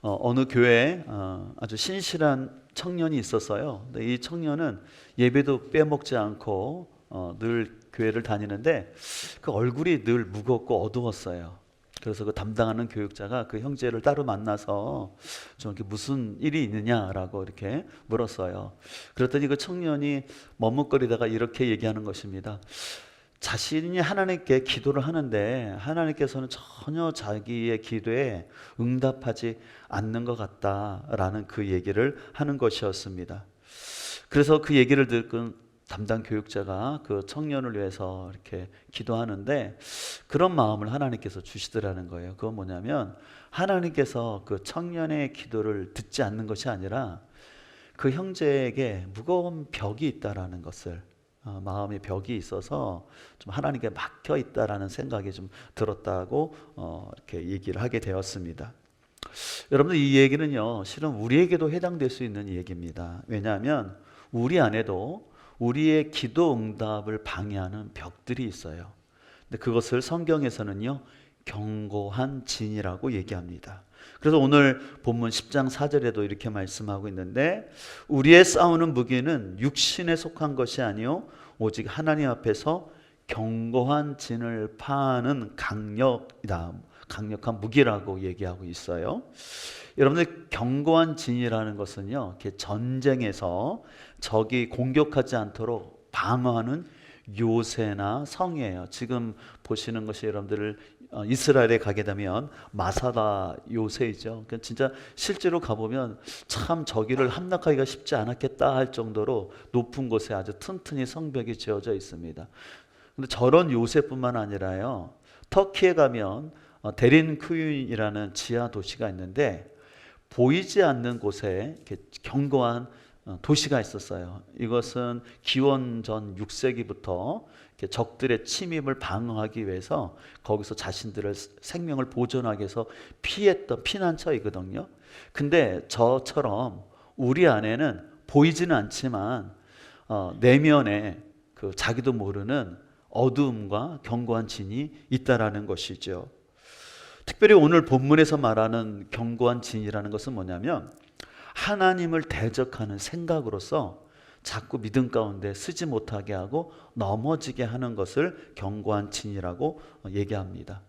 어느 교회에 아주 신실한 청년이 있었어요. 근데 이 청년은 예배도 빼먹지 않고 늘 교회를 다니는데 그 얼굴이 늘 무겁고 어두웠어요. 그래서 그 담당하는 교육자가 그 형제를 따로 만나서 좀 이렇게 무슨 일이 있느냐라고 이렇게 물었어요. 그랬더니 그 청년이 머뭇거리다가 이렇게 얘기하는 것입니다. 자신이 하나님께 기도를 하는데 하나님께서는 전혀 자기의 기도에 응답하지 않는 것 같다라는 그 얘기를 하는 것이었습니다. 그래서 그 얘기를 듣고 담당 교육자가 그 청년을 위해서 이렇게 기도하는데 그런 마음을 하나님께서 주시더라는 거예요. 그건 뭐냐면 하나님께서 그 청년의 기도를 듣지 않는 것이 아니라 그 형제에게 무거운 벽이 있다라는 것을, 마음의 벽이 있어서 좀 하나님께 막혀 있다라는 생각이 좀 들었다고 이렇게 얘기를 하게 되었습니다. 여러분들 이 얘기는요, 실은 우리에게도 해당될 수 있는 얘기입니다. 왜냐하면 우리 안에도 우리의 기도 응답을 방해하는 벽들이 있어요. 근데 그것을 성경에서는요, 견고한 진이라고 얘기합니다. 그래서 오늘 본문 10장 4절에도 이렇게 말씀하고 있는데 우리의 싸우는 무기는 육신에 속한 것이 아니요 오직 하나님 앞에서 견고한 진을 파는 강력이다. 강력한 무기라고 얘기하고 있어요. 여러분들 견고한 진이라는 것은요, 이렇게 전쟁에서 적이 공격하지 않도록 방어하는 요새나 성이에요. 지금 보시는 것이 여러분들 이스라엘에 가게 되면 마사다 요새이죠. 그러니까 진짜 실제로 가보면 참 저기를 함락하기가 쉽지 않았겠다 할 정도로 높은 곳에 아주 튼튼히 성벽이 지어져 있습니다. 근데 저런 요새뿐만 아니라요, 터키에 가면 데린쿠윤이라는 지하 도시가 있는데 보이지 않는 곳에 이렇게 견고한 도시가 있었어요. 이것은 기원전 6세기부터 적들의 침입을 방어하기 위해서 거기서 자신들의 생명을 보존하기 위해서 피했던 피난처이거든요. 근데 저처럼 우리 안에는 보이지는 않지만 내면에 그 자기도 모르는 어두움과 견고한 진이 있다라는 것이죠. 특별히 오늘 본문에서 말하는 견고한 진이라는 것은 뭐냐면 하나님을 대적하는 생각으로서 자꾸 믿음 가운데 쓰지 못하게 하고 넘어지게 하는 것을 견고한 진이라고 얘기합니다.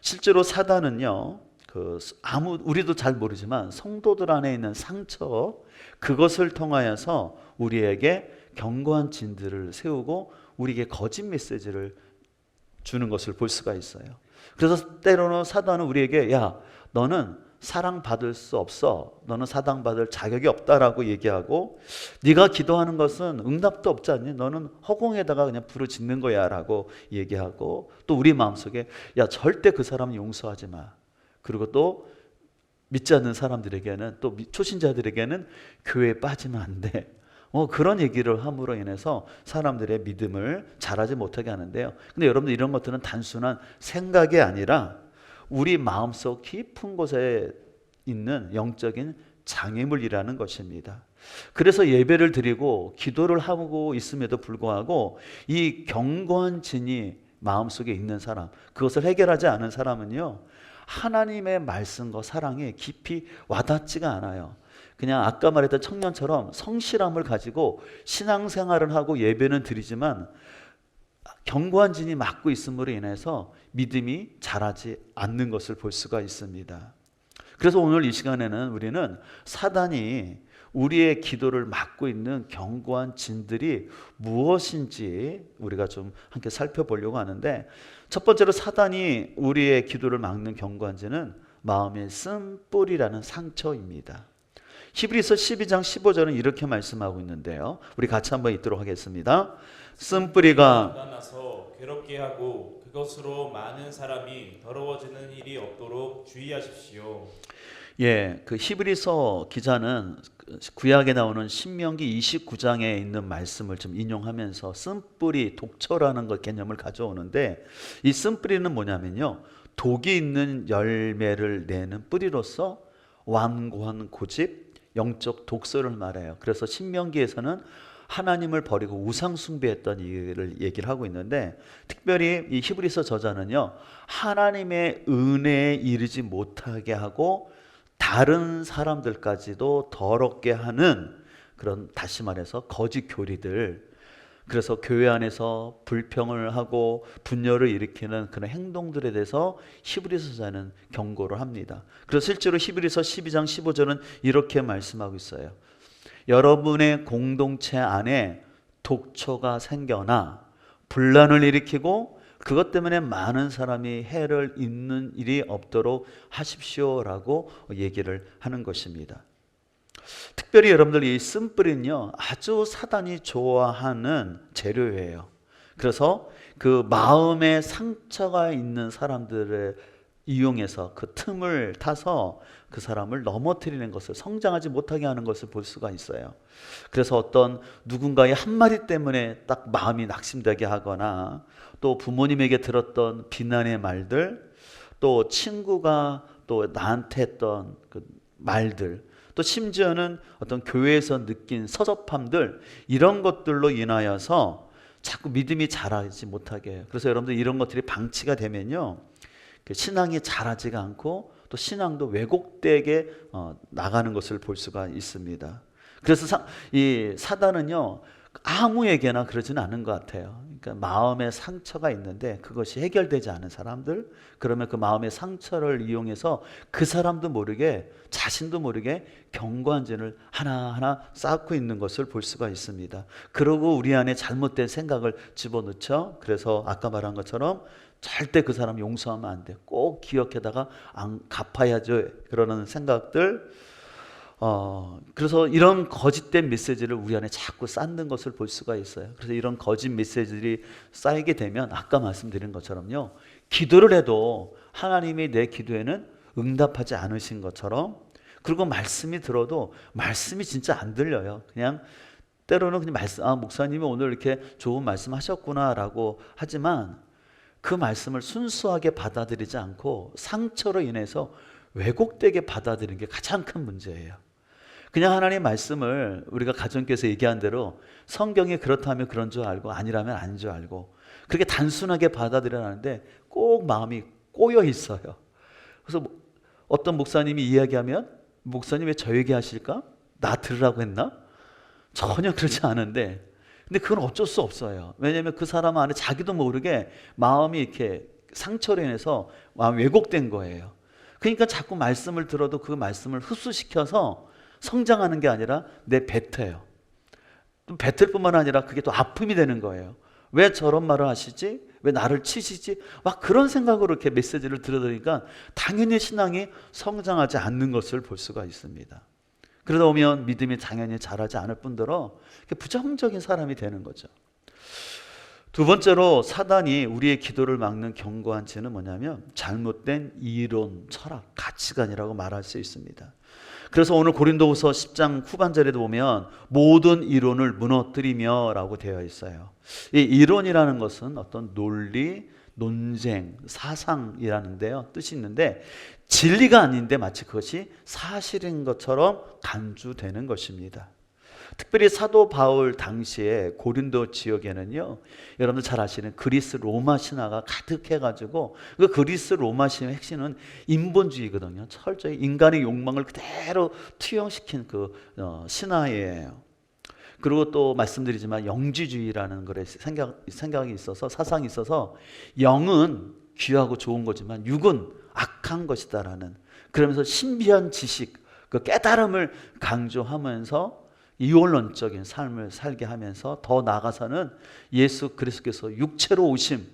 실제로 사단은요, 우리도 잘 모르지만 성도들 안에 있는 상처, 그것을 통하여서 우리에게 견고한 진들을 세우고 우리에게 거짓 메시지를 주는 것을 볼 수가 있어요. 그래서 때로는 사단은 우리에게 야, 너는 사랑받을 수 없어. 너는 사랑받을 자격이 없다라고 얘기하고 네가 기도하는 것은 응답도 없지 않니? 너는 허공에다가 그냥 불을 짓는 거야 라고 얘기하고 또 우리 마음속에 야, 절대 그 사람 용서하지 마. 그리고 또 믿지 않는 사람들에게는 또 초신자들에게는 교회에 빠지면 안 돼. 그런 얘기를 함으로 인해서 사람들의 믿음을 자라지 못하게 하는데요. 근데 여러분들 이런 것들은 단순한 생각이 아니라 우리 마음속 깊은 곳에 있는 영적인 장애물이라는 것입니다. 그래서 예배를 드리고 기도를 하고 있음에도 불구하고 이 견고한 진이 마음속에 있는 사람, 그것을 해결하지 않은 사람은요, 하나님의 말씀과 사랑에 깊이 와닿지가 않아요. 그냥 아까 말했던 청년처럼 성실함을 가지고 신앙생활을 하고 예배는 드리지만 견고한 진이 막고 있음으로 인해서 믿음이 자라지 않는 것을 볼 수가 있습니다. 그래서 오늘 이 시간에는 우리는 사단이 우리의 기도를 막고 있는 견고한 진들이 무엇인지 우리가 좀 함께 살펴보려고 하는데, 첫 번째로 사단이 우리의 기도를 막는 견고한 진은 마음의 쓴뿌리라는 상처입니다. 히브리서 12장 15절은 이렇게 말씀하고 있는데요, 우리 같이 한번 읽도록 하겠습니다. 쓴뿌리가 나서 괴롭게 하고 그것으로 많은 사람이 더러워지는 일이 없도록 주의하십시오. 예, 그 히브리서 기자는 구약에 나오는 신명기 29장에 있는 말씀을 좀 인용하면서 쓴뿌리, 독초라는 것 개념을 가져오는데, 이 쓴뿌리는 뭐냐면요, 독이 있는 열매를 내는 뿌리로서 완고한 고집, 영적 독서를 말해요. 그래서 신명기에서는 하나님을 버리고 우상 숭배했던 일을 얘기를 하고 있는데, 특별히 이 히브리서 저자는요, 하나님의 은혜에 이르지 못하게 하고 다른 사람들까지도 더럽게 하는 그런, 다시 말해서 거짓 교리들, 그래서 교회 안에서 불평을 하고 분열을 일으키는 그런 행동들에 대해서 히브리서자는 경고를 합니다. 그래서 실제로 히브리서 12장 15절은 이렇게 말씀하고 있어요. 여러분의 공동체 안에 독초가 생겨나 분란을 일으키고 그것 때문에 많은 사람이 해를 입는 일이 없도록 하십시오라고 얘기를 하는 것입니다. 특별히 여러분들 이 쓴뿌리는요, 아주 사단이 좋아하는 재료예요. 그래서 그 마음에 상처가 있는 사람들을 이용해서 그 틈을 타서 그 사람을 넘어뜨리는 것을, 성장하지 못하게 하는 것을 볼 수가 있어요. 그래서 어떤 누군가의 한마디 때문에 딱 마음이 낙심되게 하거나, 또 부모님에게 들었던 비난의 말들, 또 친구가 또 나한테 했던 그 말들, 또 심지어는 어떤 교회에서 느낀 서접함들, 이런 것들로 인하여서 자꾸 믿음이 자라지 못하게 해요. 그래서 여러분들 이런 것들이 방치가 되면요, 신앙이 자라지가 않고 또 신앙도 왜곡되게 나가는 것을 볼 수가 있습니다. 그래서 이 사단은요, 아무에게나 그러지는 않은 것 같아요. 그러니까 마음에 상처가 있는데 그것이 해결되지 않은 사람들, 그러면 그 마음의 상처를 이용해서 그 사람도 모르게, 자신도 모르게 견고한 진을 하나하나 쌓고 있는 것을 볼 수가 있습니다. 그러고 우리 안에 잘못된 생각을 집어넣죠. 그래서 아까 말한 것처럼 절대 그 사람 용서하면 안 돼, 꼭 기억해다가 갚아야죠, 그러는 생각들. 그래서 이런 거짓된 메시지를 우리 안에 자꾸 쌓는 것을 볼 수가 있어요. 그래서 이런 거짓 메시지들이 쌓이게 되면 아까 말씀드린 것처럼요, 기도를 해도 하나님이 내 기도에는 응답하지 않으신 것처럼, 그리고 말씀이 들어도 말씀이 진짜 안 들려요. 그냥 때로는 그냥 목사님이 오늘 이렇게 좋은 말씀 하셨구나라고 하지만 그 말씀을 순수하게 받아들이지 않고 상처로 인해서 왜곡되게 받아들이는 게 가장 큰 문제예요. 그냥 하나님의 말씀을 우리가 가정교회에서 얘기한 대로 성경이 그렇다면 그런 줄 알고 아니라면 아닌 줄 알고 그렇게 단순하게 받아들여야 하는데 꼭 마음이 꼬여 있어요. 그래서 어떤 목사님이 이야기하면, 목사님 왜 저 얘기하실까? 나 들으라고 했나? 전혀 그렇지 않은데, 근데 그건 어쩔 수 없어요. 왜냐하면 그 사람 안에 자기도 모르게 마음이 이렇게 상처로 인해서 마음이 왜곡된 거예요. 그러니까 자꾸 말씀을 들어도 그 말씀을 흡수시켜서 성장하는 게 아니라 뱉어요. 또 뱉을 뿐만 아니라 그게 또 아픔이 되는 거예요. 왜 저런 말을 하시지? 왜 나를 치시지? 막 그런 생각으로 이렇게 메시지를 들어드리니까 당연히 신앙이 성장하지 않는 것을 볼 수가 있습니다. 그러다 보면 믿음이 당연히 자라지 않을 뿐더러 부정적인 사람이 되는 거죠. 두 번째로 사단이 우리의 기도를 막는 견고한 죄는 뭐냐면 잘못된 이론, 철학, 가치관이라고 말할 수 있습니다. 그래서 오늘 고린도후서 10장 후반절에도 보면 모든 이론을 무너뜨리며 라고 되어 있어요. 이 이론이라는 것은 어떤 논리, 논쟁, 사상이라는데요, 뜻이 있는데 진리가 아닌데 마치 그것이 사실인 것처럼 간주되는 것입니다. 특별히 사도 바울 당시에 고린도 지역에는요, 여러분들 잘 아시는 그리스 로마 신화가 가득해가지고 그 그리스 로마 신화의 핵심은 인본주의거든요. 철저히 인간의 욕망을 그대로 투영시킨 그 신화예요. 그리고 또 말씀드리지만 영지주의라는 것에 생각이 있어서, 사상이 있어서 영은 귀하고 좋은 거지만 육은 악한 것이다라는, 그러면서 신비한 지식, 그 깨달음을 강조하면서 이원론적인 삶을 살게 하면서 더 나아가서는 예수 그리스도께서 육체로 오심을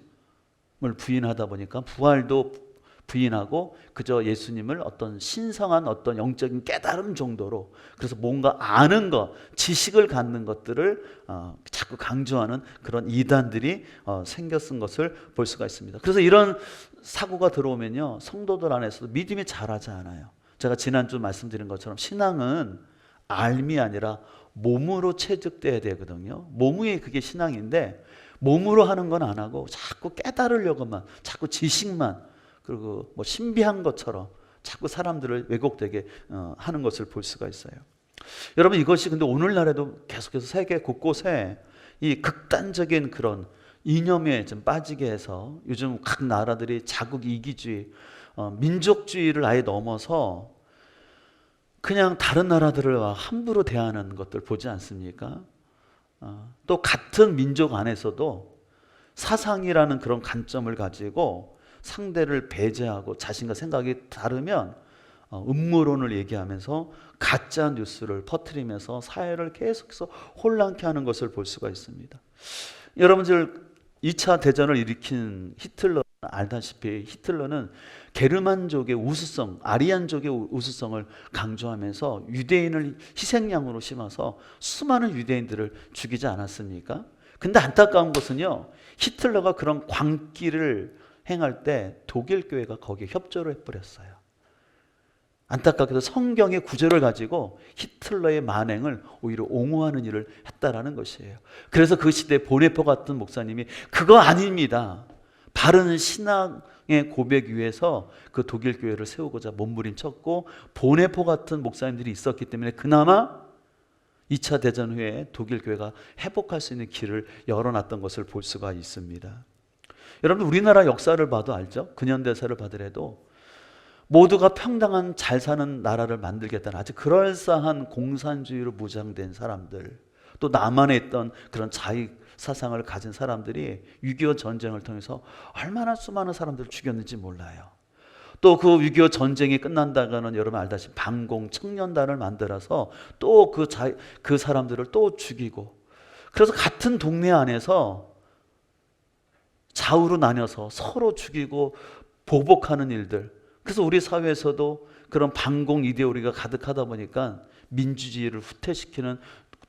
부인하다 보니까 부활도 부인하고 그저 예수님을 어떤 신성한 어떤 영적인 깨달음 정도로, 그래서 뭔가 아는 것, 지식을 갖는 것들을 자꾸 강조하는 그런 이단들이 생겼은 것을 볼 수가 있습니다. 그래서 이런 사고가 들어오면요, 성도들 안에서도 믿음이 자라지 않아요. 제가 지난주 말씀드린 것처럼 신앙은 알미 아니라 몸으로 체득돼야 되거든요. 몸이 그게 신앙인데 몸으로 하는 건 안 하고 자꾸 깨달으려고만, 자꾸 지식만, 그리고 뭐 신비한 것처럼 자꾸 사람들을 왜곡되게 하는 것을 볼 수가 있어요. 여러분, 이것이 근데 오늘날에도 계속해서 세계 곳곳에 이 극단적인 그런 이념에 좀 빠지게 해서 요즘 각 나라들이 자국 이기주의, 민족주의를 아예 넘어서 그냥 다른 나라들을 함부로 대하는 것들 보지 않습니까? 또 같은 민족 안에서도 사상이라는 그런 관점을 가지고 상대를 배제하고 자신과 생각이 다르면 음모론을 얘기하면서 가짜 뉴스를 퍼뜨리면서 사회를 계속해서 혼란케 하는 것을 볼 수가 있습니다. 여러분들 2차 대전을 일으킨 히틀러 알다시피 히틀러는 게르만족의 우수성, 아리안족의 우수성을 강조하면서 유대인을 희생양으로 심어서 수많은 유대인들을 죽이지 않았습니까? 근데 안타까운 것은요, 히틀러가 그런 광기를 행할 때 독일 교회가 거기에 협조를 해버렸어요. 안타깝게도 성경의 구절을 가지고 히틀러의 만행을 오히려 옹호하는 일을 했다라는 것이에요. 그래서 그 시대에 보네포 같은 목사님이 그거 아닙니다, 바른 신앙의 고백 위에서 그 독일 교회를 세우고자 몸부림쳤고, 보네포 같은 목사님들이 있었기 때문에 그나마 2차 대전 후에 독일 교회가 회복할 수 있는 길을 열어놨던 것을 볼 수가 있습니다. 여러분, 우리나라 역사를 봐도 알죠? 근현대사를 봐더라도 모두가 평등한 잘 사는 나라를 만들겠다는 아주 그럴싸한 공산주의로 무장된 사람들, 또 남한에 있던 그런 자익 사상을 가진 사람들이 6.25 전쟁을 통해서 얼마나 수많은 사람들을 죽였는지 몰라요. 또 그 6.25 전쟁이 끝난다가는 여러분 알다시피 반공 청년단을 만들어서 또 그 사람들을 또 죽이고, 그래서 같은 동네 안에서 좌우로 나뉘어서 서로 죽이고 보복하는 일들. 그래서 우리 사회에서도 그런 반공 이데올로기가 가득하다 보니까 민주주의를 후퇴시키는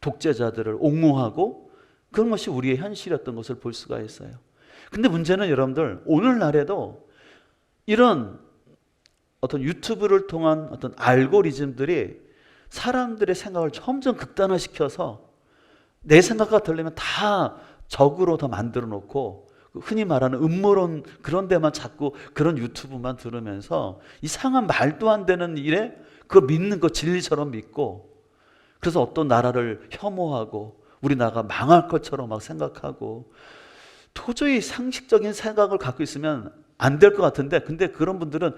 독재자들을 옹호하고 그런 것이 우리의 현실이었던 것을 볼 수가 있어요. 근데 문제는 여러분들, 오늘날에도 이런 어떤 유튜브를 통한 어떤 알고리즘들이 사람들의 생각을 점점 극단화시켜서 내 생각과 다르면 다 적으로 더 만들어 놓고, 흔히 말하는 음모론 그런 데만 자꾸 그런 유튜브만 들으면서 이상한 말도 안 되는 일에 그거 믿는 거 진리처럼 믿고, 그래서 어떤 나라를 혐오하고 우리나라가 망할 것처럼 막 생각하고, 도저히 상식적인 생각을 갖고 있으면 안 될 것 같은데, 근데 그런 분들은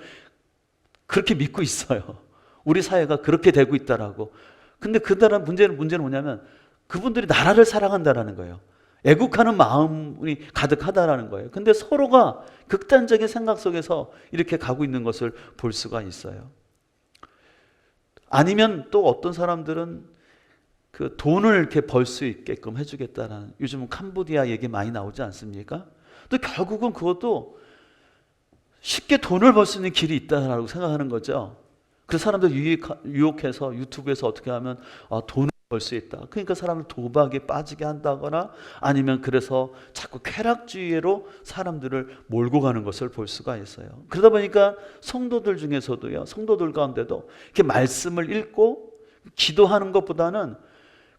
그렇게 믿고 있어요. 우리 사회가 그렇게 되고 있다라고. 근데 그들은 문제는 뭐냐면 그분들이 나라를 사랑한다라는 거예요. 애국하는 마음이 가득하다라는 거예요. 근데 서로가 극단적인 생각 속에서 이렇게 가고 있는 것을 볼 수가 있어요. 아니면 또 어떤 사람들은 그 돈을 이렇게 벌 수 있게끔 해주겠다라는, 요즘은 캄보디아 얘기 많이 나오지 않습니까? 또 결국은 그것도 쉽게 돈을 벌 수 있는 길이 있다라고 생각하는 거죠. 그래서 사람들 유혹해서 유튜브에서 어떻게 하면 돈을 벌 수 있다. 그러니까 사람을 도박에 빠지게 한다거나, 아니면 그래서 자꾸 쾌락주의로 사람들을 몰고 가는 것을 볼 수가 있어요. 그러다 보니까 성도들 중에서도요, 성도들 가운데도 이렇게 말씀을 읽고 기도하는 것보다는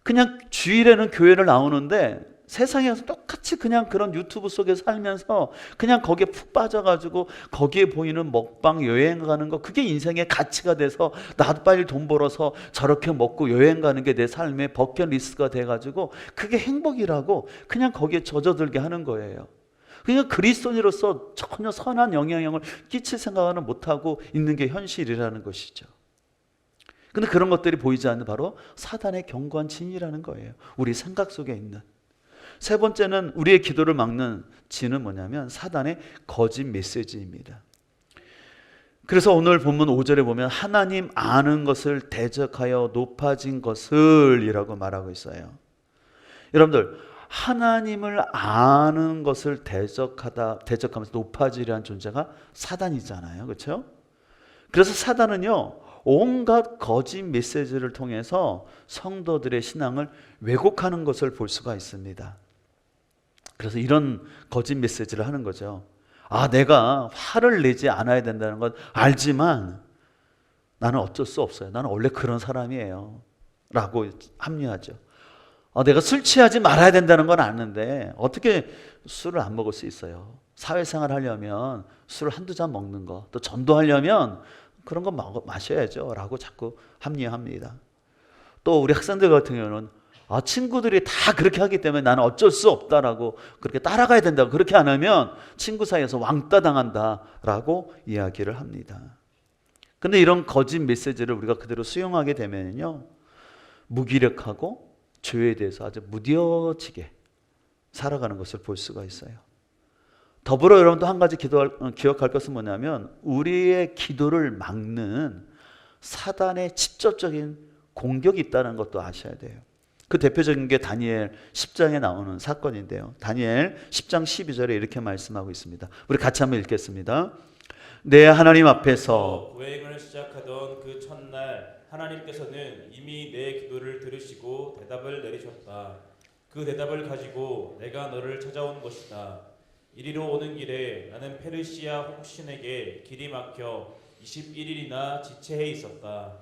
그냥 주일에는 교회를 나오는데 세상에서 똑같이 그냥 그런 유튜브 속에 살면서 그냥 거기에 푹 빠져가지고 거기에 보이는 먹방, 여행 가는 거, 그게 인생의 가치가 돼서 나도 빨리 돈 벌어서 저렇게 먹고 여행 가는 게 내 삶의 버킷리스트가 돼가지고 그게 행복이라고 그냥 거기에 젖어들게 하는 거예요. 그러니까 그리스도인으로서 전혀 선한 영향력을 끼칠 생각은 못하고 있는 게 현실이라는 것이죠. 근데 그런 것들이 보이지 않는 바로 사단의 견고한 진이라는 거예요. 우리 생각 속에 있는. 세 번째는 우리의 기도를 막는 진은 뭐냐면 사단의 거짓 메시지입니다. 그래서 오늘 본문 5절에 보면 하나님 아는 것을 대적하여 높아진 것을 이라고 말하고 있어요. 여러분들, 하나님을 아는 것을 대적하면서 높아지려는 존재가 사단이잖아요. 그렇죠? 그래서 사단은요, 온갖 거짓 메시지를 통해서 성도들의 신앙을 왜곡하는 것을 볼 수가 있습니다. 그래서 이런 거짓 메시지를 하는 거죠. 내가 화를 내지 않아야 된다는 건 알지만 나는 어쩔 수 없어요. 나는 원래 그런 사람이에요 라고 합리화하죠. 내가 술 취하지 말아야 된다는 건 아는데 어떻게 술을 안 먹을 수 있어요? 사회생활 하려면 술을 한두 잔 먹는 거, 또 전도하려면 그런 거 마셔야죠 라고 자꾸 합리화합니다. 또 우리 학생들 같은 경우는 친구들이 다 그렇게 하기 때문에 나는 어쩔 수 없다라고, 그렇게 따라가야 된다고, 그렇게 안 하면 친구 사이에서 왕따 당한다라고 이야기를 합니다. 근데 이런 거짓 메시지를 우리가 그대로 수용하게 되면요, 무기력하고 죄에 대해서 아주 무뎌지게 살아가는 것을 볼 수가 있어요. 더불어 여러분도 한 가지 기억할 것은 뭐냐면, 우리의 기도를 막는 사단의 직접적인 공격이 있다는 것도 아셔야 돼요. 그 대표적인 게 다니엘 10장에 나오는 사건인데요. 다니엘 10장 12절에 이렇게 말씀하고 있습니다. 우리 같이 한번 읽겠습니다. 내 하나님 앞에서 구행을 시작하던 그 첫날 하나님께서는 이미 내 기도를 들으시고 대답을 내리셨다. 그 대답을 가지고 내가 너를 찾아온 것이다. 이리로 오는 길에 나는 페르시아 혹신에게 길이 막혀 21일이나 지체해 있었다.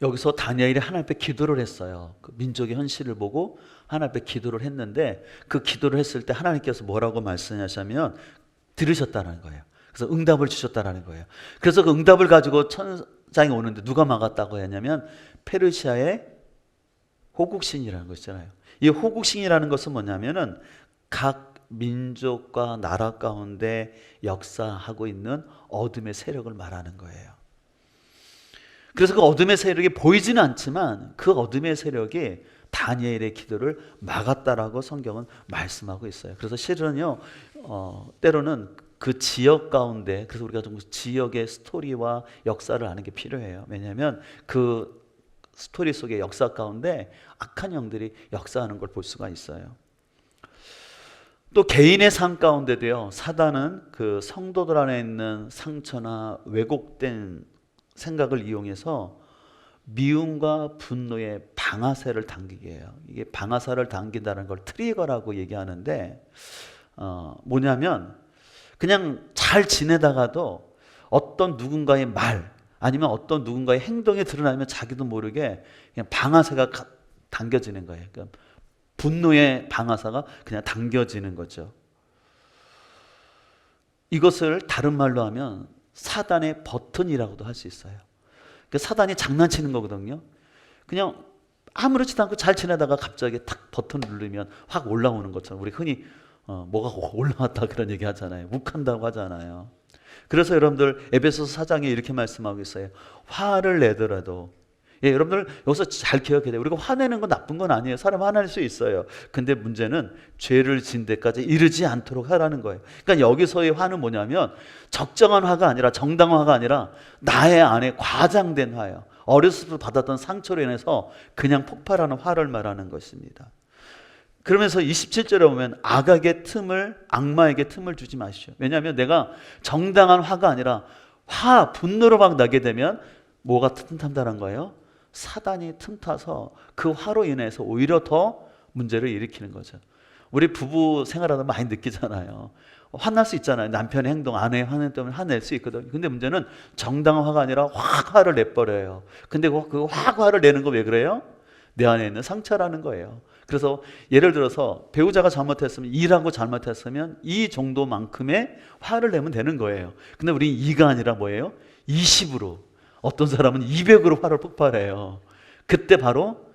여기서 다니엘이 하나님 앞에 기도를 했어요. 그 민족의 현실을 보고 하나님 앞에 기도를 했는데, 그 기도를 했을 때 하나님께서 뭐라고 말씀하시냐면 들으셨다는 거예요. 그래서 응답을 주셨다는 거예요. 그래서 그 응답을 가지고 천장이 오는데 누가 막았다고 했냐면 페르시아의 호국신이라는 것이잖아요. 이 호국신이라는 것은 뭐냐면은 각 민족과 나라 가운데 역사하고 있는 어둠의 세력을 말하는 거예요. 그래서 그 어둠의 세력이 보이지는 않지만 그 어둠의 세력이 다니엘의 기도를 막았다라고 성경은 말씀하고 있어요. 그래서 실은요, 때로는 그 지역 가운데, 그래서 우리가 좀 지역의 스토리와 역사를 아는 게 필요해요. 왜냐하면 그 스토리 속의 역사 가운데 악한 영들이 역사하는 걸 볼 수가 있어요. 또 개인의 삶 가운데도요, 사단은 그 성도들 안에 있는 상처나 왜곡된 생각을 이용해서 미움과 분노의 방아쇠를 당기게 해요. 이게 방아쇠를 당긴다는 걸 트리거라고 얘기하는데, 뭐냐면 그냥 잘 지내다가도 어떤 누군가의 말 아니면 어떤 누군가의 행동이 드러나면 자기도 모르게 그냥 방아쇠가 당겨지는 거예요. 그러니까 분노의 방아쇠가 그냥 당겨지는 거죠. 이것을 다른 말로 하면 사단의 버튼이라고도 할 수 있어요. 그러니까 사단이 장난치는 거거든요. 그냥 아무렇지도 않고 잘 지내다가 갑자기 탁 버튼을 누르면 확 올라오는 것처럼, 우리 흔히 뭐가 올라왔다 그런 얘기 하잖아요. 욱한다고 하잖아요. 그래서 여러분들 에베소서 4장에 이렇게 말씀하고 있어요. 화를 내더라도, 여러분들 여기서 잘 기억해야 돼요. 우리가 화내는 건 나쁜 건 아니에요. 사람 화낼 수 있어요. 근데 문제는 죄를 지은 데까지 이르지 않도록 하라는 거예요. 그러니까 여기서의 화는 뭐냐면 적정한 화가 아니라, 정당한 화가 아니라 나의 안에 과장된 화예요. 어렸을 때 받았던 상처로 인해서 그냥 폭발하는 화를 말하는 것입니다. 그러면서 27절에 보면 악마에게 틈을 주지 마시오. 왜냐하면 내가 정당한 화가 아니라 분노로 막 나게 되면 뭐가 틈탄다는 거예요? 사단이 틈타서 그 화로 인해서 오히려 더 문제를 일으키는 거죠. 우리 부부 생활하다 많이 느끼잖아요. 화날 수 있잖아요. 남편의 행동, 아내의 화내 때문에 화낼 수 있거든요. 근데 문제는 정당한 화가 아니라 확 화를 내버려요. 근데 그 확 화를 내는 거 왜 그래요? 내 안에 있는 상처라는 거예요. 그래서 예를 들어서 배우자가 잘못했으면, 일하고 잘못했으면 이 정도만큼의 화를 내면 되는 거예요. 근데 우리 2가 아니라 뭐예요? 20으로, 어떤 사람은 200으로 화를 폭발해요. 그때 바로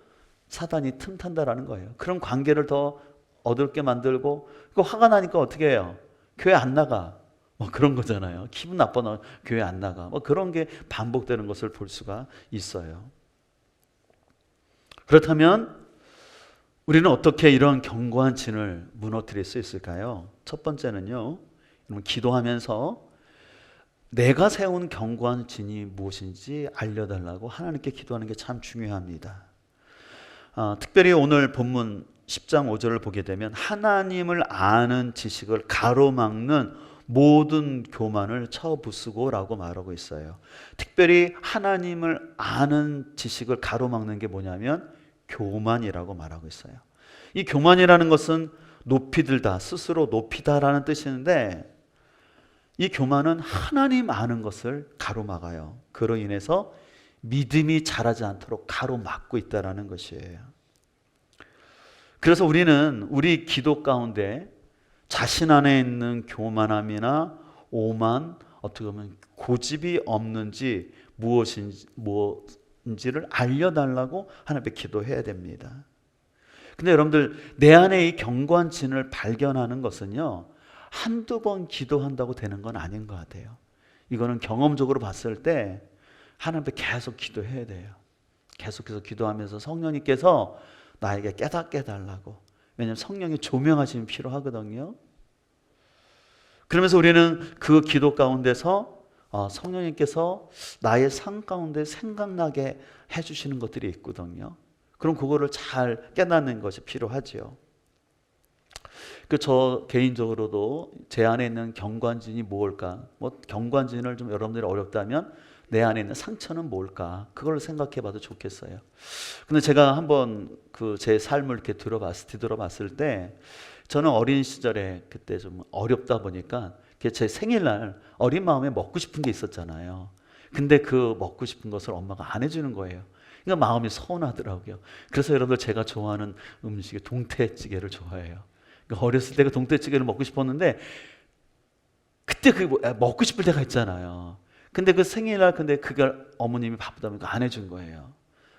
사단이 틈탄다라는 거예요. 그런 관계를 더 어둡게 만들고, 그 화가 나니까 어떻게 해요? 교회 안 나가. 뭐 그런 거잖아요. 기분 나빠 교회 안 나가. 뭐 그런 게 반복되는 것을 볼 수가 있어요. 그렇다면 우리는 어떻게 이런 견고한 진을 무너뜨릴 수 있을까요? 첫 번째는요, 기도하면서 내가 세운 견고한 진이 무엇인지 알려달라고 하나님께 기도하는 게 참 중요합니다. 특별히 오늘 본문 10장 5절을 보게 되면 하나님을 아는 지식을 가로막는 모든 교만을 쳐부수고라고 말하고 있어요. 특별히 하나님을 아는 지식을 가로막는 게 뭐냐면 교만이라고 말하고 있어요. 이 교만이라는 것은 높이 들다, 스스로 높이다라는 뜻인데, 이 교만은 하나님 아는 것을 가로막아요. 그로 인해서 믿음이 자라지 않도록 가로막고 있다는 것이에요. 그래서 우리는 우리 기도 가운데 자신 안에 있는 교만함이나 오만, 어떻게 보면 고집이 없는지 무엇인지를 알려달라고 하나님 앞에 기도해야 됩니다. 근데 여러분들, 내 안에 이 견고한 진을 발견하는 것은요, 한두 번 기도한다고 되는 건 아닌 것 같아요. 이거는 경험적으로 봤을 때 하나님 앞에 계속 기도해야 돼요. 계속해서 기도하면서 성령님께서 나에게 깨닫게 해달라고. 왜냐하면 성령의 조명하심이 필요하거든요. 그러면서 우리는 그 기도 가운데서 성령님께서 나의 삶 가운데 생각나게 해주시는 것들이 있거든요. 그럼 그거를 잘 깨닫는 것이 필요하지요. 저 개인적으로도 제 안에 있는 경관진이 뭘까? 경관진을 좀 여러분들이 어렵다면 내 안에 있는 상처는 뭘까? 그걸 생각해 봐도 좋겠어요. 근데 제가 한번 제 삶을 이렇게 뒤돌아봤을 때 저는 어린 시절에 그때 좀 어렵다 보니까 제 생일날 어린 마음에 먹고 싶은 게 있었잖아요. 근데 그 먹고 싶은 것을 엄마가 안 해주는 거예요. 그러니까 마음이 서운하더라고요. 그래서 여러분들 제가 좋아하는 음식이 동태찌개를 좋아해요. 그러니까 어렸을 때 그 동태찌개를 먹고 싶었는데 그때 먹고 싶을 때가 있잖아요. 근데 그 생일날 그걸 어머님이 바쁘다 보니까 안 해준 거예요.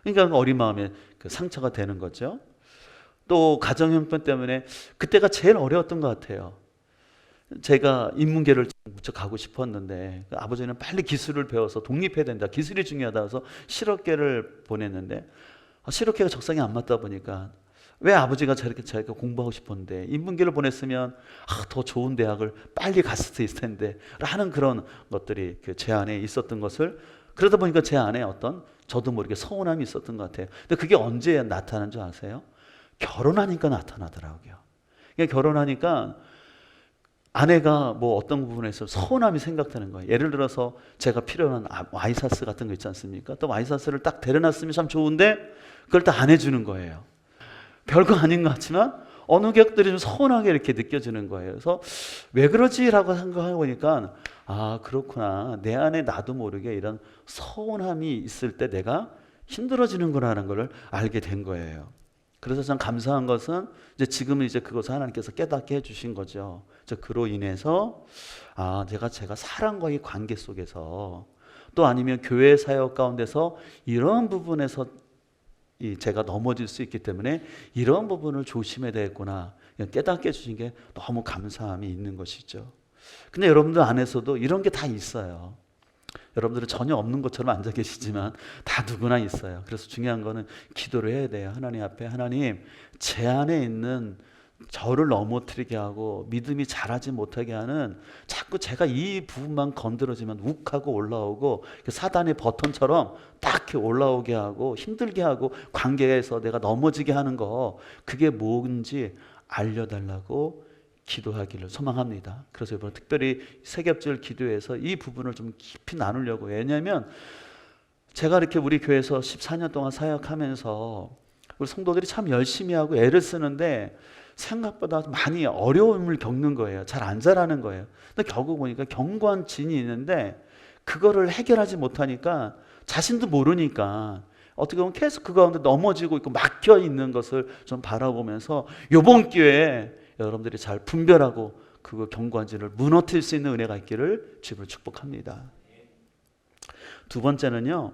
그러니까 어린 마음에 상처가 되는 거죠. 또 가정형편 때문에 그때가 제일 어려웠던 것 같아요. 제가 인문계를 무척 가고 싶었는데 아버지는 빨리 기술을 배워서 독립해야 된다. 기술이 중요하다 해서 실업계를 보냈는데 실업계가 적성에 안 맞다 보니까 왜 아버지가 저렇게 공부하고 싶었는데 인문계를 보냈으면 더 좋은 대학을 빨리 갔을 수 있을 텐데 라는 그런 것들이 제 안에 있었던 것을 그러다 보니까 제 안에 저도 모르게 서운함이 있었던 것 같아요. 근데 그게 언제 나타나는 줄 아세요? 결혼하니까 나타나더라고요. 그러니까 결혼하니까 아내가 어떤 부분에서 서운함이 생각되는 거예요. 예를 들어서 제가 필요한 와이셔츠 같은 거 있지 않습니까? 또 와이셔츠를 딱 데려놨으면 참 좋은데 그걸 딱 안 해주는 거예요. 별거 아닌 것 같지만 어느 격들이 좀 서운하게 이렇게 느껴지는 거예요. 그래서 왜 그러지라고 생각해 보니까 그렇구나. 내 안에 나도 모르게 이런 서운함이 있을 때 내가 힘들어지는구나라는 걸 알게 된 거예요. 그래서 참 감사한 것은 지금은 그것을 하나님께서 깨닫게 해주신 거죠. 그로 인해서 제가 사람과의 관계 속에서 또 아니면 교회 사역 가운데서 이런 부분에서 제가 넘어질 수 있기 때문에 이런 부분을 조심해야 되겠구나 깨닫게 해주신 게 너무 감사함이 있는 것이죠. 근데 여러분들 안에서도 이런 게 다 있어요. 여러분들은 전혀 없는 것처럼 앉아 계시지만 다 누구나 있어요. 그래서 중요한 거는 기도를 해야 돼요. 하나님 앞에 하나님 제 안에 있는 저를 넘어뜨리게 하고 믿음이 자라지 못하게 하는 자꾸 제가 이 부분만 건드려지면 욱하고 올라오고 사단의 버튼처럼 딱 이렇게 올라오게 하고 힘들게 하고 관계에서 내가 넘어지게 하는 거 그게 뭔지 알려달라고 기도하기를 소망합니다. 그래서 이번 특별히 새겹절 기도에서 이 부분을 좀 깊이 나누려고. 왜냐하면 제가 이렇게 우리 교회에서 14년 동안 사역하면서 우리 성도들이 참 열심히 하고 애를 쓰는데 생각보다 많이 어려움을 겪는 거예요. 잘 안 자라는 거예요. 근데 결국 보니까 경관진이 있는데 그거를 해결하지 못하니까 자신도 모르니까 어떻게 보면 계속 그 가운데 넘어지고 있고 막혀 있는 것을 좀 바라보면서 이번 기회에 여러분들이 잘 분별하고 그 경관진을 무너뜨릴 수 있는 은혜가 있기를 주님을 축복합니다. 두 번째는요,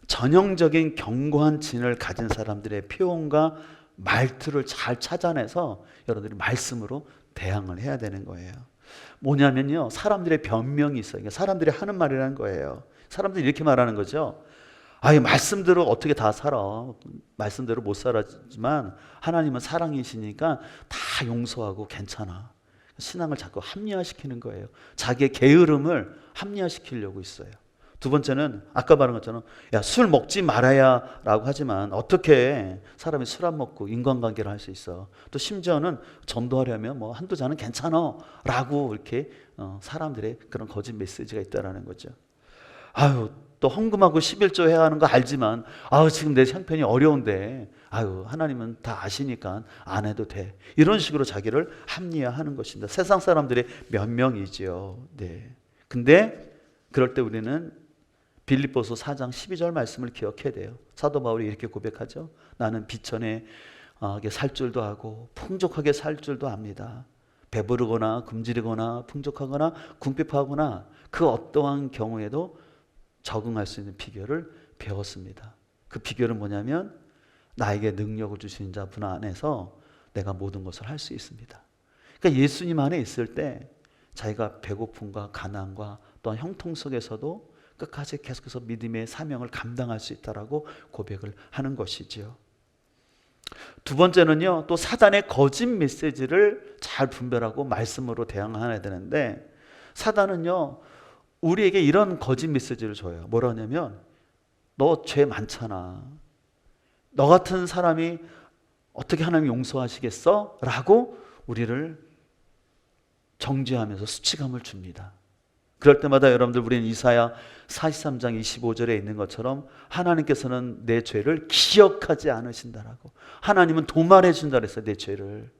전형적인 경관진을 가진 사람들의 표현과 말투를 잘 찾아내서 여러분들이 말씀으로 대항을 해야 되는 거예요. 뭐냐면요, 사람들의 변명이 있어요. 그러니까 사람들이 하는 말이라는 거예요. 사람들이 이렇게 말하는 거죠. 말씀대로 어떻게 다 살아. 말씀대로 못 살았지만 하나님은 사랑이시니까 다 용서하고 괜찮아. 신앙을 자꾸 합리화시키는 거예요. 자기의 게으름을 합리화시키려고 있어요. 두 번째는 아까 말한 것처럼 술 먹지 말아야 라고 하지만 어떻게 사람이 술 안 먹고 인간관계를 할 수 있어. 또 심지어는 전도하려면 한두 잔은 괜찮아 라고 이렇게 사람들의 그런 거짓 메시지가 있다라는 거죠. 또 헌금하고 11조 해야 하는 거 알지만 지금 내 형편이 어려운데 하나님은 다 아시니까 안 해도 돼. 이런 식으로 자기를 합리화하는 것입니다. 세상 사람들의 면명이지요. 네. 근데 그럴 때 우리는 빌립보서 4장 12절 말씀을 기억해야 돼요. 사도 바울이 이렇게 고백하죠. 나는 비천에 살 줄도 하고 풍족하게 살 줄도 압니다. 배부르거나 굶주리거나 풍족하거나 궁핍하거나 그 어떠한 경우에도 적응할 수 있는 비결을 배웠습니다. 그 비결은 뭐냐면 나에게 능력을 주신 자분 안에서 내가 모든 것을 할 수 있습니다. 그러니까 예수님 안에 있을 때 자기가 배고픔과 가난과 또한 형통 속에서도 끝까지 계속해서 믿음의 사명을 감당할 수 있다라고 고백을 하는 것이지요. 두 번째는요, 또 사단의 거짓 메시지를 잘 분별하고 말씀으로 대응해야 되는데, 사단은요 우리에게 이런 거짓 메시지를 줘요. 뭐라냐면, 너 죄 많잖아, 너 같은 사람이 어떻게 하나님 용서하시겠어? 라고 우리를 정죄하면서 수치감을 줍니다. 그럴 때마다 여러분들, 우리는 이사야 43장 25절에 있는 것처럼 하나님께서는 내 죄를 기억하지 않으신다라고, 하나님은 도말해 준다 그랬어요. 내 죄를,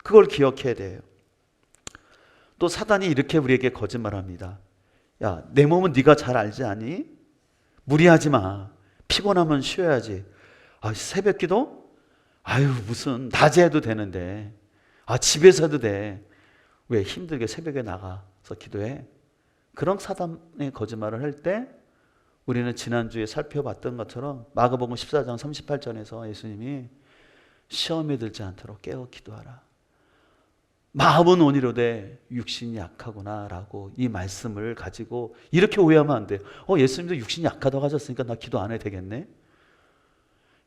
그걸 기억해야 돼요. 또 사단이 이렇게 우리에게 거짓말합니다. 야, 내 몸은 네가 잘 알지 않니? 무리하지 마, 피곤하면 쉬어야지. 아, 새벽기도? 아유, 무슨 낮에 해도 되는데, 아, 집에서 해도 돼, 왜 힘들게 새벽에 나가서 기도해? 그런 사단의 거짓말을 할 때, 우리는 지난주에 살펴봤던 것처럼 마가복음 14장 38절에서 예수님이 시험에 들지 않도록 깨어 기도하라, 마음은 온이로되 육신이 약하구나 라고 이 말씀을 가지고 이렇게 오해하면 안 돼요. 예수님도 육신이 약하다고 하셨으니까 나 기도 안 해도 되겠네,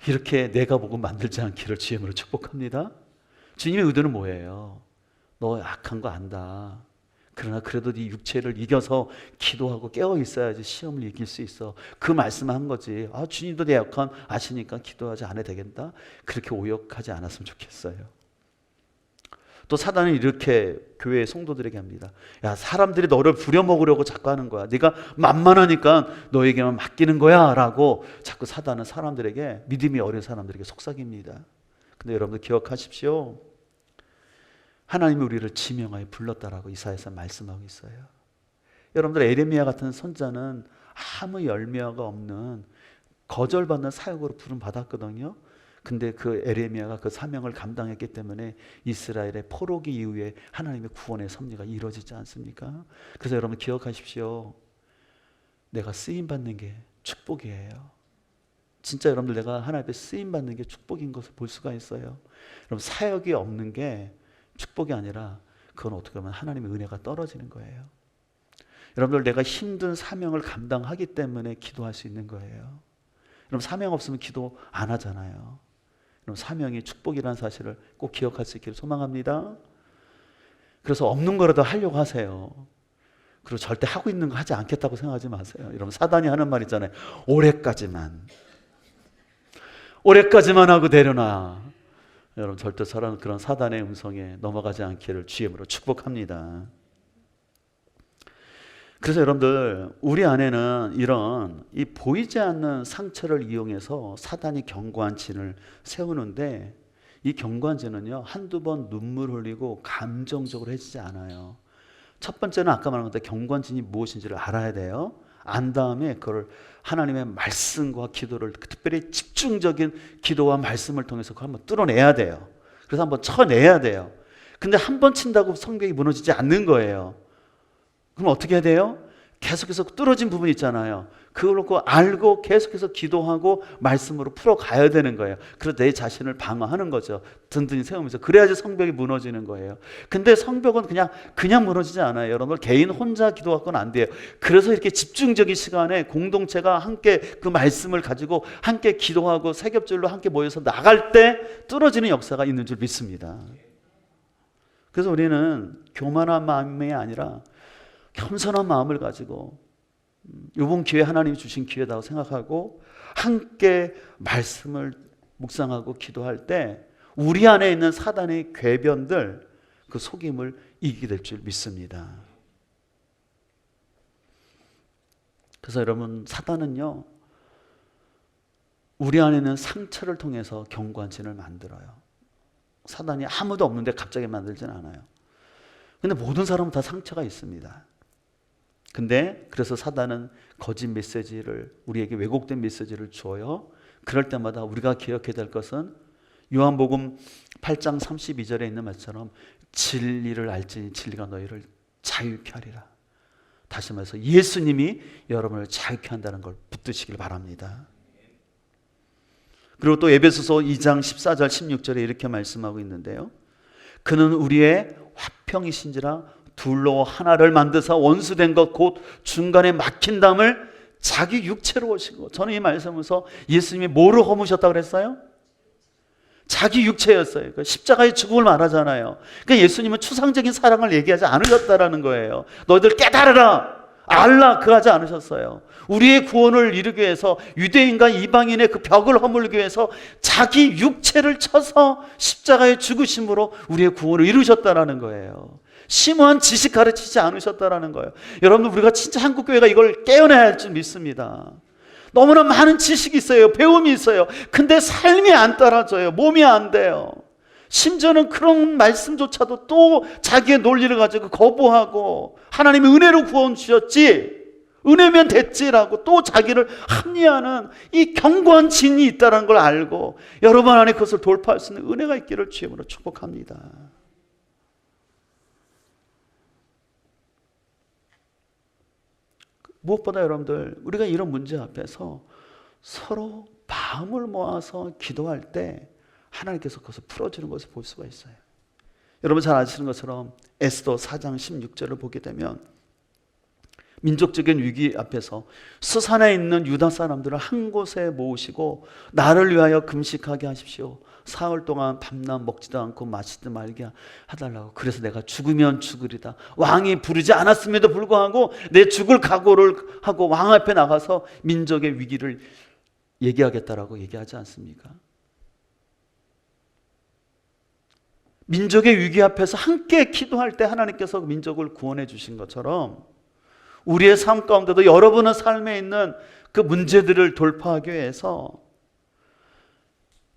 이렇게 내가 복음 만들지 않기를 주님으로 축복합니다. 주님의 의도는 뭐예요? 너 약한 거 안다, 그러나 그래도 네 육체를 이겨서 기도하고 깨어 있어야지 시험을 이길 수 있어, 그 말씀을 한 거지. 아, 주님도 내 약함 아시니까 기도하지 않아도 되겠다, 그렇게 오역하지 않았으면 좋겠어요. 또 사단은 이렇게 교회 성도들에게 합니다. 야, 사람들이 너를 부려먹으려고 자꾸 하는 거야, 네가 만만하니까 너에게만 맡기는 거야 라고 자꾸 사단은 사람들에게, 믿음이 어린 사람들에게 속삭입니다. 근데 여러분들 기억하십시오, 하나님이 우리를 지명하여 불렀다라고 이사야서 말씀하고 있어요. 여러분들, 에레미야 같은 선자는 아무 열매가 없는 거절받는 사역으로 부름 받았거든요. 근데 그 에레미야가 그 사명을 감당했기 때문에 이스라엘의 포로기 이후에 하나님의 구원의 섭리가 이루어지지 않습니까? 그래서 여러분 기억하십시오, 내가 쓰임받는 게 축복이에요. 진짜 여러분들, 내가 하나님 앞에 쓰임받는 게 축복인 것을 볼 수가 있어요. 여러분, 사역이 없는 게 축복이 아니라 그건 어떻게 보면 하나님의 은혜가 떨어지는 거예요. 여러분들, 내가 힘든 사명을 감당하기 때문에 기도할 수 있는 거예요. 여러분, 사명 없으면 기도 안 하잖아요. 여러분, 사명이 축복이라는 사실을 꼭 기억할 수 있기를 소망합니다. 그래서 없는 거라도 하려고 하세요. 그리고 절대 하고 있는 거 하지 않겠다고 생각하지 마세요. 여러분, 사단이 하는 말 있잖아요. 올해까지만 하고 내려놔. 여러분, 절대 그런 사단의 음성에 넘어가지 않기를 주님으로 축복합니다. 그래서 여러분들, 우리 안에는 이런 이 보이지 않는 상처를 이용해서 사단이 견고한 진을 세우는데, 이 견고한 진은요 한두 번 눈물 흘리고 감정적으로 해지지 않아요. 첫 번째는 아까 말한 것처럼 견고한 진이 무엇인지를 알아야 돼요. 안 다음에 그걸 하나님의 말씀과 기도를, 특별히 집중적인 기도와 말씀을 통해서 그걸 한번 뚫어내야 돼요. 그래서 한번 쳐내야 돼요. 근데 한 번 친다고 성벽이 무너지지 않는 거예요. 그럼 어떻게 해야 돼요? 계속해서 뚫어진 부분 있잖아요. 그걸 놓고 알고 계속해서 기도하고 말씀으로 풀어가야 되는 거예요. 그래서 내 자신을 방어하는 거죠. 든든히 세우면서. 그래야지 성벽이 무너지는 거예요. 근데 성벽은 그냥 무너지지 않아요. 여러분, 개인 혼자 기도하고는 안 돼요. 그래서 이렇게 집중적인 시간에 공동체가 함께 그 말씀을 가지고 함께 기도하고 세 겹줄로 함께 모여서 나갈 때 뚫어지는 역사가 있는 줄 믿습니다. 그래서 우리는 교만한 마음이 아니라 겸손한 마음을 가지고 이번 기회 하나님이 주신 기회다고 생각하고 함께 말씀을 묵상하고 기도할 때 우리 안에 있는 사단의 궤변들, 그 속임을 이기게 될 줄 믿습니다. 그래서 여러분, 사단은요 우리 안에 있는 상처를 통해서 견고한 진을 만들어요. 사단이 아무도 없는데 갑자기 만들지는 않아요. 근데 모든 사람은 다 상처가 있습니다. 근데 그래서 사단은 거짓 메시지를, 우리에게 왜곡된 메시지를 주어요. 그럴 때마다 우리가 기억해야 될 것은 요한복음 8장 32절에 있는 말처럼 진리를 알지니 진리가 너희를 자유케 하리라. 다시 말해서 예수님이 여러분을 자유케 한다는 걸 붙드시길 바랍니다. 그리고 또 에베소서 2장 14절 16절에 이렇게 말씀하고 있는데요, 그는 우리의 화평이신지라 둘로 하나를 만드사 원수된 것 곧 중간에 막힌 담을 자기 육체로 오시고, 저는 이 말씀에서 예수님이 뭐로 허무셨다고 그랬어요? 자기 육체였어요. 그러니까 십자가의 죽음을 말하잖아요. 그러니까 예수님은 추상적인 사랑을 얘기하지 않으셨다라는 거예요. 너희들 깨달으라, 알라, 그 하지 않으셨어요. 우리의 구원을 이루기 위해서, 유대인과 이방인의 그 벽을 허물기 위해서 자기 육체를 쳐서 십자가의 죽으심으로 우리의 구원을 이루셨다라는 거예요. 심오한 지식 가르치지 않으셨다라는 거예요. 여러분, 우리가 진짜 한국교회가 이걸 깨어내야 할 줄 믿습니다. 너무나 많은 지식이 있어요. 배움이 있어요. 근데 삶이 안 따라줘요. 몸이 안 돼요. 심지어는 그런 말씀조차도 또 자기의 논리를 가지고 거부하고, 하나님이 은혜로 구원 주셨지, 은혜면 됐지라고 또 자기를 합리화하는 이 견고한 진이 있다는 걸 알고 여러분 안에 그것을 돌파할 수 있는 은혜가 있기를 주님으로 축복합니다. 무엇보다 여러분들, 우리가 이런 문제 앞에서 서로 마음을 모아서 기도할 때 하나님께서 그것을 풀어주는 것을 볼 수가 있어요. 여러분 잘 아시는 것처럼 에스더 4장 16절을 보게 되면 민족적인 위기 앞에서 수산에 있는 유다 사람들을 한 곳에 모으시고 나를 위하여 금식하게 하십시오. 사흘 동안 밤낮 먹지도 않고 마시지도 말게 해달라고. 그래서 내가 죽으면 죽으리다. 왕이 부르지 않았음에도 불구하고 내 죽을 각오를 하고 왕 앞에 나가서 민족의 위기를 얘기하겠다라고 얘기하지 않습니까? 민족의 위기 앞에서 함께 기도할 때 하나님께서 민족을 구원해 주신 것처럼 우리의 삶 가운데도 여러분의 삶에 있는 그 문제들을 돌파하기 위해서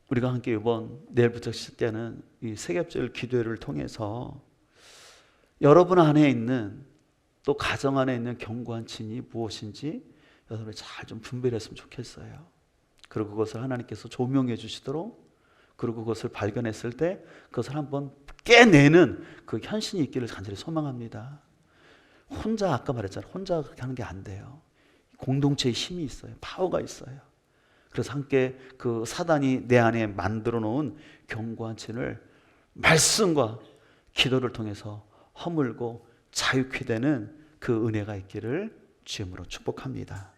우리가 함께 이번 내일부터 시작되는 이 세겹절 기도회를 통해서 여러분 안에 있는, 또 가정 안에 있는 견고한 진이 무엇인지 여러분이 잘 좀 분별했으면 좋겠어요. 그리고 그것을 하나님께서 조명해 주시도록, 그리고 그것을 발견했을 때 그것을 한번 깨내는 그 현신이 있기를 간절히 소망합니다. 혼자, 아까 말했잖아요. 혼자 그렇게 하는 게 안 돼요. 공동체의 힘이 있어요. 파워가 있어요. 그래서 함께 그 사단이 내 안에 만들어 놓은 견고한 진을 말씀과 기도를 통해서 허물고 자유케 되는 그 은혜가 있기를 주님으로 축복합니다.